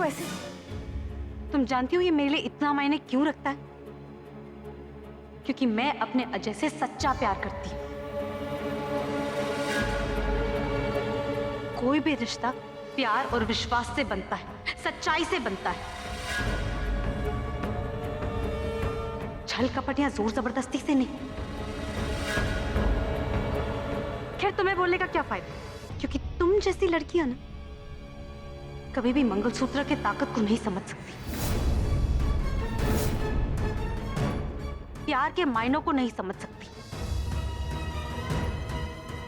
ऐसे? तुम जानती हो ये मेरे लिए इतना मायने क्यों रखता है? क्योंकि मैं अपने अजय से सच्चा प्यार करती हूँ। कोई भी रिश्ता प्यार और विश्वास से बनता है, सच्चाई से बनता है, छल कपट या जोर जबरदस्ती से नहीं। खैर तुम्हें बोलने का क्या फायदा, क्योंकि तुम जैसी लड़कियां ना कभी भी मंगलसूत्र की ताकत को नहीं समझ सकती, प्यार के मायनों को नहीं समझ सकती,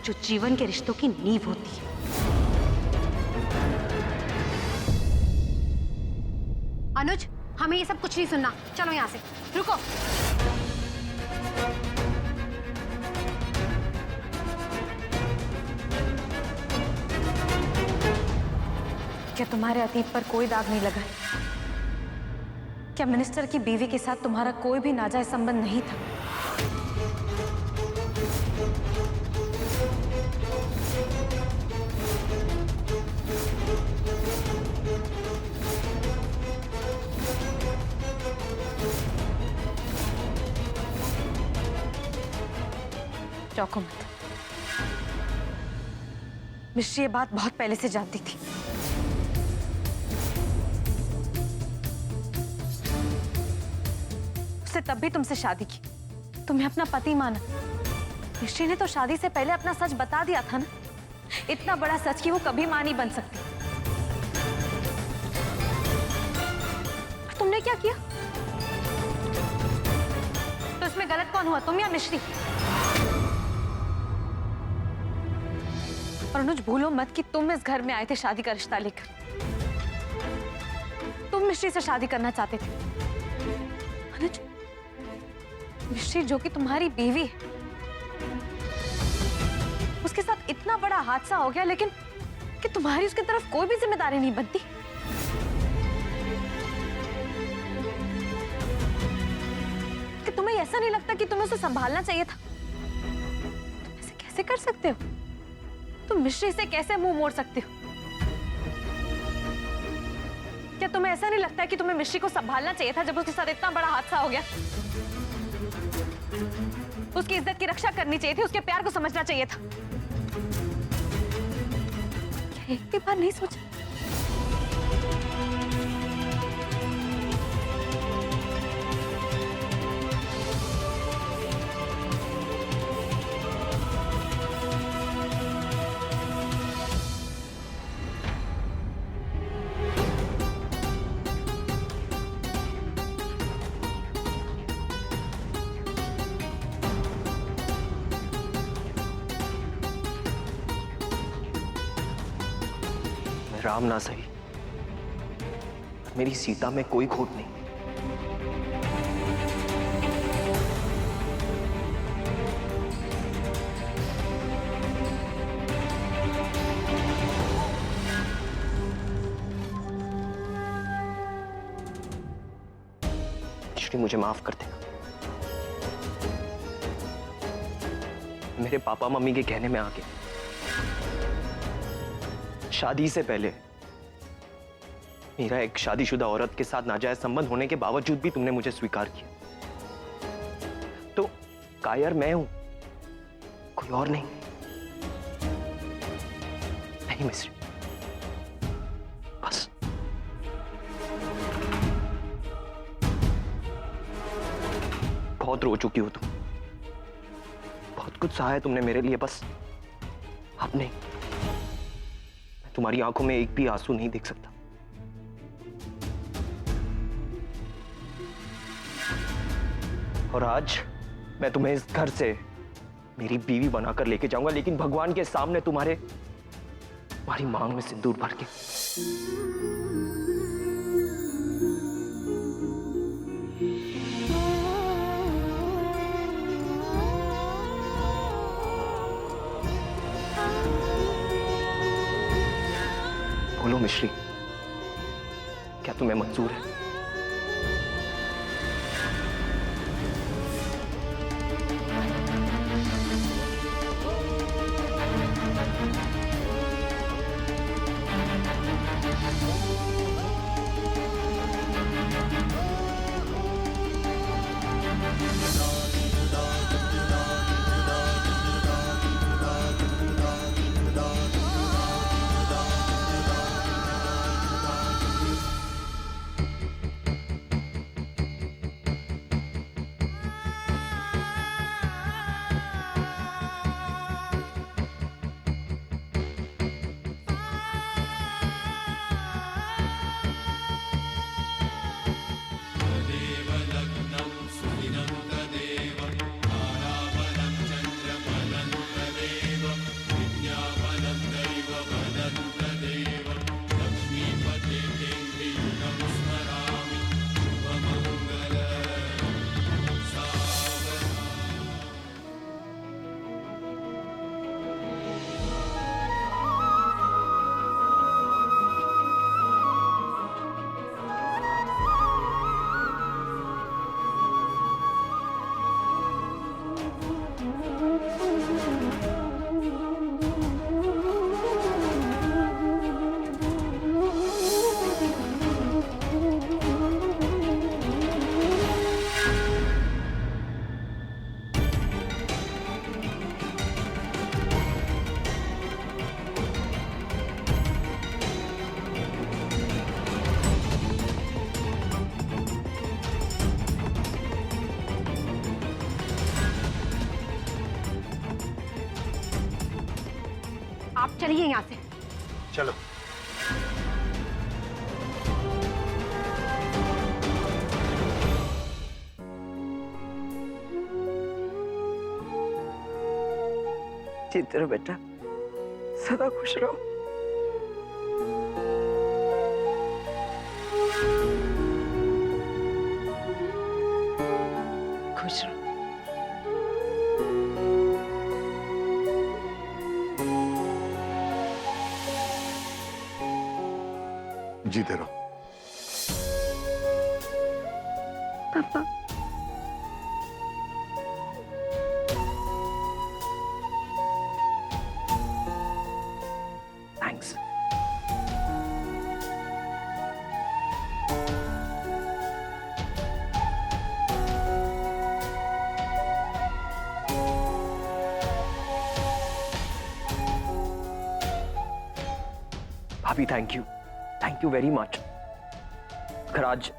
जो जीवन के रिश्तों की नींव होती है। अनुज, हमें ये सब कुछ नहीं सुनना, चलो यहाँ से। रुको। क्या तुम्हारे अतीत पर कोई दाग नहीं लगा? क्या मिनिस्टर की बीवी के साथ तुम्हारा कोई भी नाजायज संबंध नहीं था? चौंको मत। मिश्री ये बात बहुत पहले से जानती थी। उसने तब भी तुमसे शादी की, तुम्हें अपना पति माना। मिश्री ने तो शादी से पहले अपना सच बता दिया था ना, इतना बड़ा सच कि वो कभी मां नहीं बन सकती। और तुमने क्या किया? तो इसमें गलत कौन हुआ, तुम या मिश्री? और अनुज भूलो मत कि तुम इस घर में आए थे शादी का रिश्ता लेकर। तुम मिश्री से शादी करना चाहते थे। अनुज, मिश्री जो कि तुम्हारी बीवी है, उसके साथ इतना बड़ा हादसा हो गया, लेकिन कि तुम्हारी उसकी तरफ कोई भी जिम्मेदारी नहीं बनती। कि तुम्हें ऐसा नहीं लगता कि तुम्हें उसे संभालना चाहिए था? तुम ऐसे कैसे कर सकते हो? तुम मिश्री से कैसे मुंह मोड़ सकते हो? क्या तुम्हें ऐसा नहीं लगता है कि तुम्हें मिश्री को संभालना चाहिए था जब उसके साथ इतना बड़ा हादसा हो गया? उसकी इज्जत की रक्षा करनी चाहिए थी, उसके प्यार को समझना चाहिए था। क्या एक भी बार नहीं सोचा? राम ना सही, मेरी सीता में कोई खोट नहीं। मिश्री मुझे माफ कर देना। मेरे पापा मम्मी के कहने में आके शादी से पहले मेरा एक शादीशुदा औरत के साथ नाजायज संबंध होने के बावजूद भी तुमने मुझे स्वीकार किया, तो कायर मैं हूं, कोई और नहीं। नहीं मिश्री, बस बहुत रो चुकी हो तुम, बहुत कुछ सहा है तुमने मेरे लिए, बस अब नहीं। तुम्हारी आंखों में एक भी आंसू नहीं देख सकता। और आज मैं तुम्हें इस घर से मेरी बीवी बनाकर लेके जाऊंगा, लेकिन भगवान के सामने तुम्हारी मांग में सिंदूर भर के। बोलो मिश्री, क्या तुम्हें मंजूर है? चलिए यहाँ से। चलो। जीते रहो बेटा, सदा खुश रहो। खुश रहो। जीते रहो। पापा, थैंक्स। भाभी थैंक यू वेरी मच। अगर आज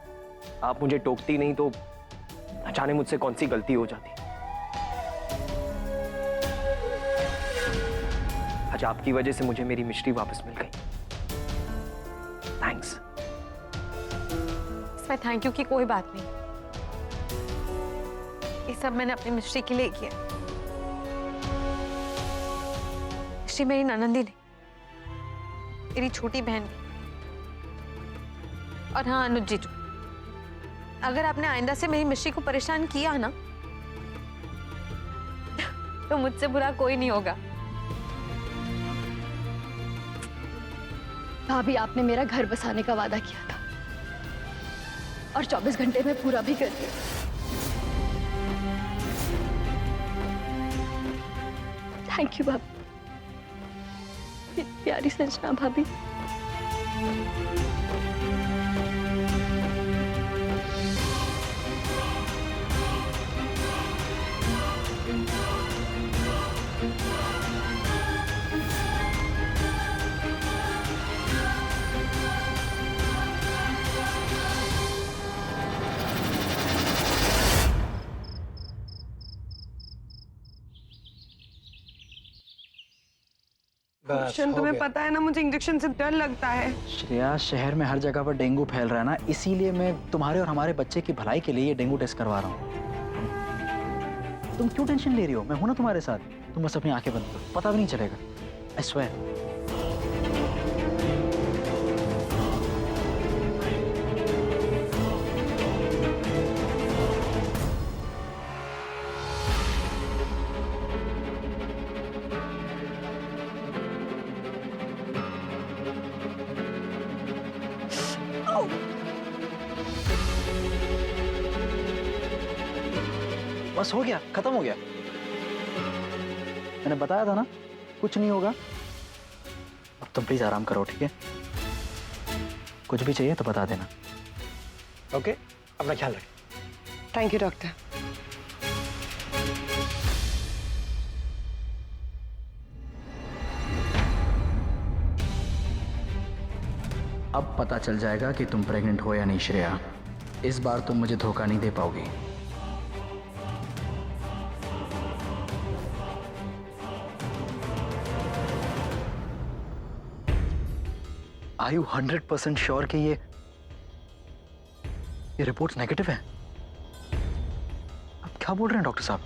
आप मुझे टोकती नहीं तो न जाने मुझसे कौन सी गलती हो जाती। आज आपकी वजह से मुझे मेरी मिश्री वापस मिल गई। थैंक्स। इसमें थैंक यू की कोई बात नहीं, ये सब मैंने अपनी मिश्री के लिए किया। मिश्री मेरी ननंदी नहीं, मेरी छोटी बहन भी। और हाँ अनुज जीजू, अगर आपने आइंदा से मेरी मिश्री को परेशान किया ना तो मुझसे बुरा कोई नहीं होगा। भाभी, आपने मेरा घर बसाने का वादा किया था और 24 घंटे में पूरा भी कर दिया। थैंक यू भाभी, मेरी प्यारी संजना भाभी। तुम्हें पता है ना, मुझे इंजेक्शन से डर लगता है। श्रेया, शहर में हर जगह पर डेंगू फैल रहा है ना, इसीलिए मैं तुम्हारे और हमारे बच्चे की भलाई के लिए ये डेंगू टेस्ट करवा रहा हूँ। तुम क्यों टेंशन ले रही हो? मैं हूं ना तुम्हारे साथ। तुम बस अपनी आंखें बंद करो, पता भी नहीं चलेगा। I swear. बस हो गया, खत्म हो गया। मैंने बताया था ना, कुछ नहीं होगा। अब तुम प्लीज आराम करो, ठीक है? कुछ भी चाहिए तो बता देना। ओके, अपना ख्याल रखें। Thank you doctor. अब पता चल जाएगा कि तुम प्रेग्नेंट हो या नहीं श्रेया। इस बार तुम मुझे धोखा नहीं दे पाओगी। Are you 100% श्योर कि ये रिपोर्ट्स नेगेटिव है? आप क्या बोल रहे हैं डॉक्टर साहब?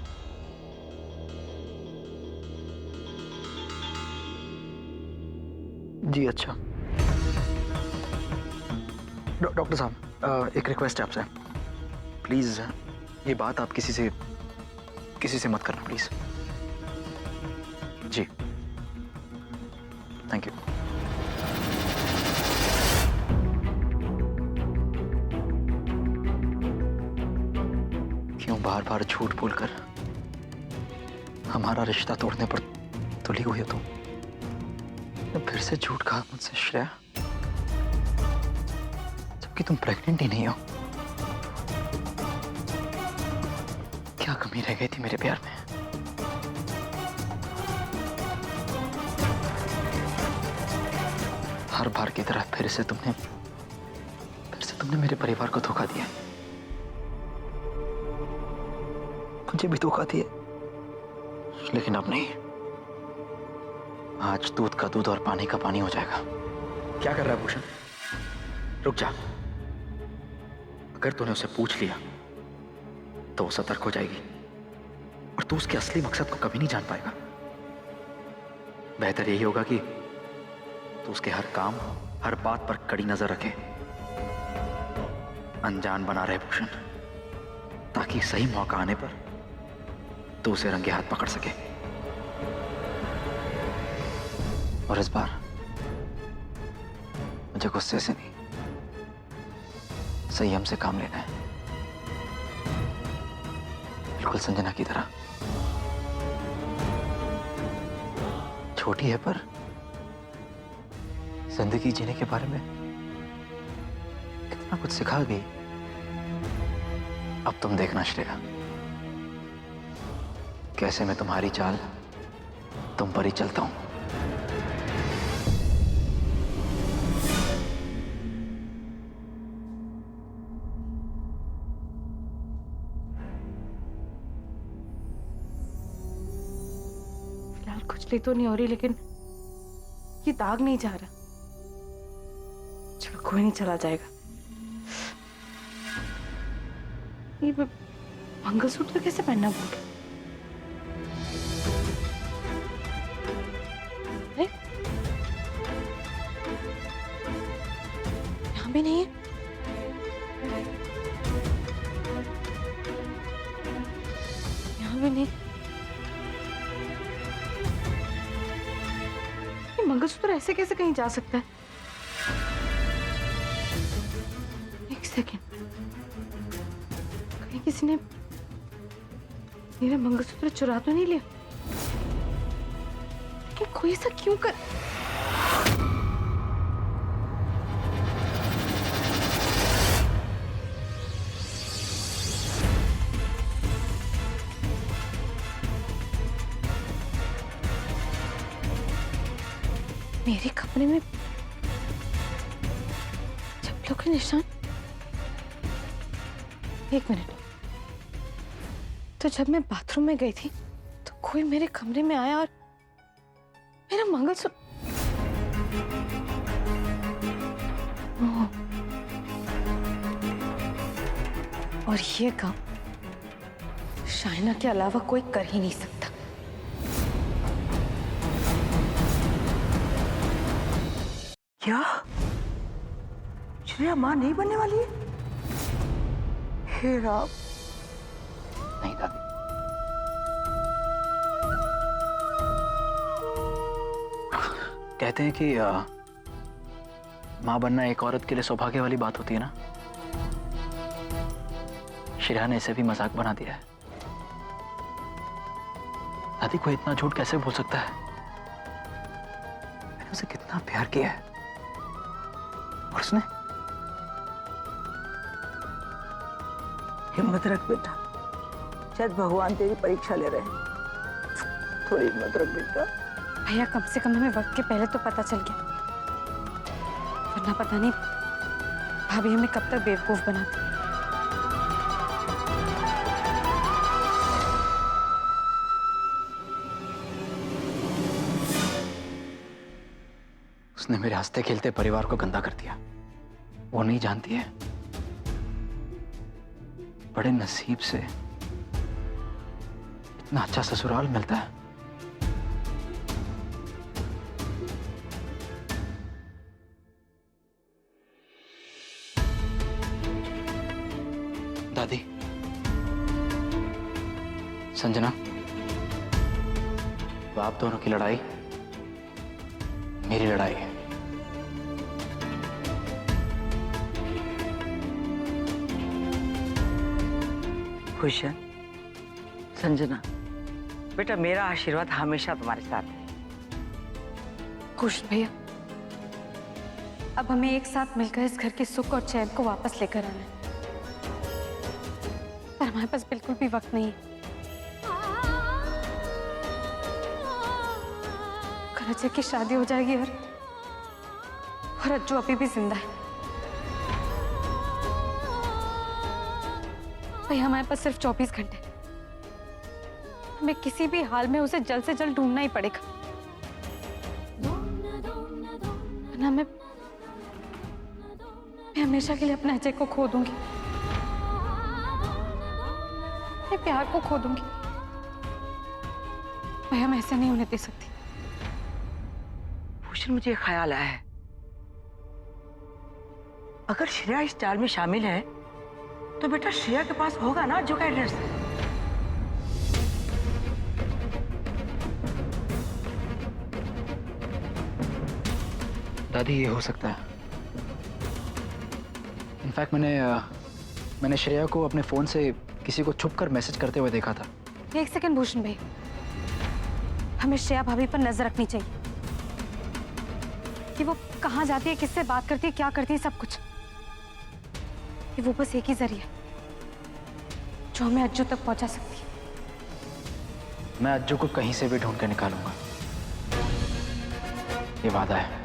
जी अच्छा। डॉक्टर साहब, एक रिक्वेस्ट है आपसे। प्लीज ये बात आप किसी से मत करना, प्लीज। Ji, thank you. क्यों बार बार झूठ बोलकर हमारा रिश्ता तोड़ने पर तुली हुई हो तुम? फिर से झूठ कहा मुझसे श्रेया, जबकि तुम प्रेग्नेंट ही नहीं हो। क्या कमी रह गई थी मेरे प्यार में? हर बार की तरह फिर से तुमने मेरे परिवार को धोखा दिया, मुझे भी धोखा दिया। लेकिन अब नहीं, आज दूध का दूध और पानी का पानी हो जाएगा। क्या कर रहा है भूषण? रुक जा। अगर तूने उसे पूछ लिया तो वो सतर्क हो जाएगी और तू उसके असली मकसद को कभी नहीं जान पाएगा। बेहतर यही होगा कि तू उसके हर काम, हर बात पर कड़ी नजर रखे, अनजान बना रहे भूषण, ताकि सही मौका आने पर तू उसे रंगे हाथ पकड़ सके। और इस बार मुझे गुस्से से नहीं, संयम से काम लेना है, बिल्कुल संजना की तरह। छोटी है पर जिंदगी जीने के बारे में कितना कुछ सिखा गई। अब तुम देखना श्रेया, कैसे मैं तुम्हारी चाल तुम पर ही चलता हूं। फिलहाल खुजली तो नहीं हो रही, लेकिन ये दाग नहीं जा रहा। चलो कोई नहीं, चला जाएगा। ये मंगलसूत्र कैसे पहनना भूल गई? अरे यहाँ भी नहीं है। यहाँ भी नहीं। ये मंगलसूत्र ऐसे कैसे कहीं जा सकता है? एक सेकेंड, कहीं किसी ने मेरा मंगलसूत्र चुरा तो नहीं लिया? लेकिन कोई ऐसा क्यों कर... मेरे कपड़े में चप्पलों के निशान। एक मिनट, तो जब मैं बाथरूम में गई थी तो कोई मेरे कमरे में आया और मेरा मंगलसूत्र... ओह, और ये काम शाइना के अलावा कोई कर ही नहीं सकता। क्या श्रेया मां नहीं बनने वाली है? हे राम। नहीं दादी, कहते हैं कि मां बनना एक औरत के लिए सौभाग्य वाली बात होती है ना। श्रेया ने इसे भी मजाक बना दिया है। दादी को इतना झूठ कैसे बोल सकता है? मैंने उसे कितना प्यार किया है और उसने... हिम्मत रख बेटा, शायद भगवान तेरी परीक्षा ले रहे हैं। थोड़ी हिम्मत रख बेटा। भैया कम से कम हमें वक्त के पहले तो पता चल गया, वरना पता नहीं भाभी हमें कब तक बेवकूफ बनाती। उसने मेरे हंसते खेलते परिवार को गंदा कर दिया। वो नहीं जानती है, बड़े नसीब से इतना अच्छा ससुराल मिलता है। दादी, संजना, वो आप दोनों की लड़ाई मेरी लड़ाई है। भूषण, संजना, बेटा मेरा आशीर्वाद हमेशा तुम्हारे साथ है। खुश भैया, अब हमें एक साथ मिलकर इस घर के सुख और चैन को वापस लेकर आना है, पर हमारे पास बिल्कुल भी वक्त नहीं है। अजय की शादी हो जाएगी और अज्जू अभी भी जिंदा है। भैया हमारे पास सिर्फ 24 घंटे, हमें किसी भी हाल में उसे जल्द से जल्द ढूंढना ही पड़ेगा। हमेशा के लिए अपने अजय को खो दूंगी, अपने प्यार को खो दूंगी। भैया मैं ऐसे नहीं होने दे सकती। भूषण, मुझे एक ख्याल आया है, अगर श्रेया इस चाल में शामिल है तो बेटा श्रेया के पास होगा ना जो का एड्रेस। दादी ये हो सकता है। इनफैक्ट मैंने श्रेया को अपने फोन से किसी को छुपकर मैसेज करते हुए देखा था। एक सेकंड भूषण भाई, हमें श्रेया भाभी पर नजर रखनी चाहिए कि वो कहाँ जाती है, किससे बात करती है, क्या करती है, सब कुछ। कि वो बस एक ही जरिया जो हमें अज्जू तक पहुंचा सकती है। मैं अज्जू को कहीं से भी ढूंढ के निकालूंगा, ये वादा है।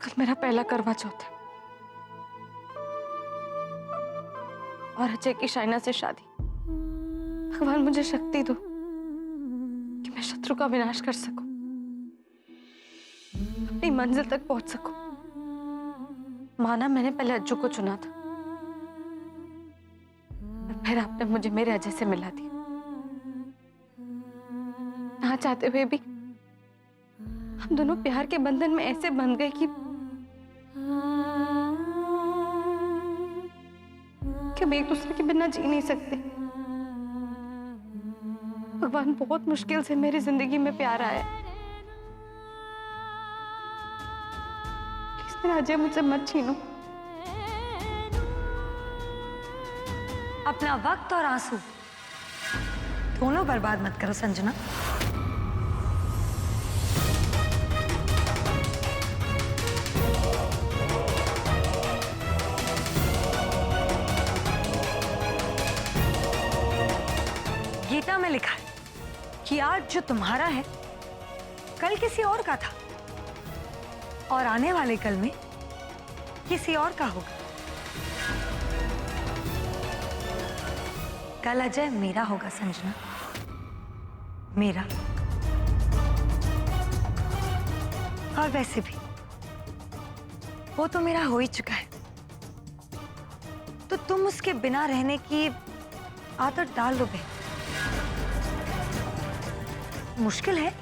कल मेरा पहला करवा चौथ है और अजय की शाइना से शादी। भगवान मुझे शक्ति दो कि मैं शत्रु का विनाश कर सकूं, अपनी मंजिल तक पहुंच सकूं। माना मैंने पहले अज्जू को चुना था, और फिर आपने मुझे मेरे अजय से मिला दिया। ना चाहते हुए भी हम दोनों प्यार के बंधन में ऐसे बंध गए कि हम एक दूसरे के बिना जी नहीं सकते। भगवान बहुत मुश्किल से मेरी जिंदगी में प्यार आया। प्लीज मेरा अजय मुझसे मत छीनो। अपना वक्त और आंसू दोनों बर्बाद मत करो संजना। गीता में लिखा है कि आज जो तुम्हारा है कल किसी और का था, और आने वाले कल में किसी और का होगा। कल अजय मेरा होगा संजना, मेरा। और वैसे भी वो तो मेरा हो ही चुका है, तो तुम उसके बिना रहने की आदत डाल लो बहन। मुश्किल है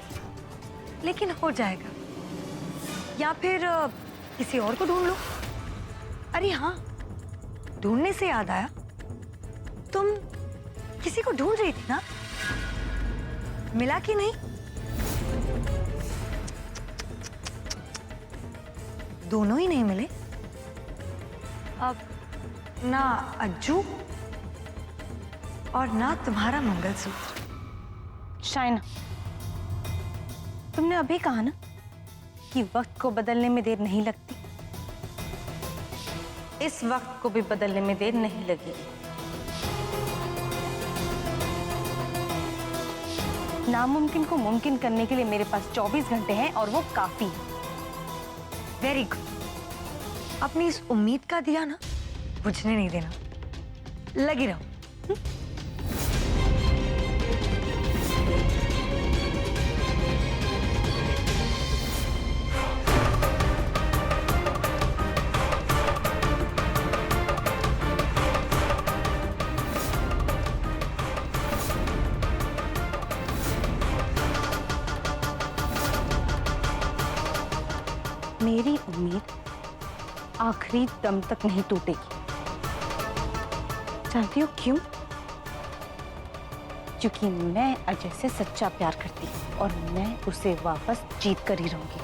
लेकिन हो जाएगा, या फिर किसी और को ढूंढ लो। अरे हाँ, ढूंढने से याद आया, तुम किसी को ढूंढ रही थी ना, मिला कि नहीं? दोनों ही नहीं मिले। अब ना अज्जू और ना तुम्हारा मंगलसूत्र। शाइना, तुमने अभी कहा ना कि वक्त को बदलने में देर नहीं लगती। इस वक्त को भी बदलने में देर नहीं लगेगी। नामुमकिन को मुमकिन करने के लिए मेरे पास 24 घंटे हैं और वो काफी है। Very good. अपनी इस उम्मीद का दिया ना बुझने नहीं देना, लगी रहो। मेरी उम्मीद आखिरी दम तक नहीं टूटेगी। जानती हो क्यों? क्योंकि मैं अजय से सच्चा प्यार करती हूँ और मैं उसे वापस जीत कर ही रहूंगी।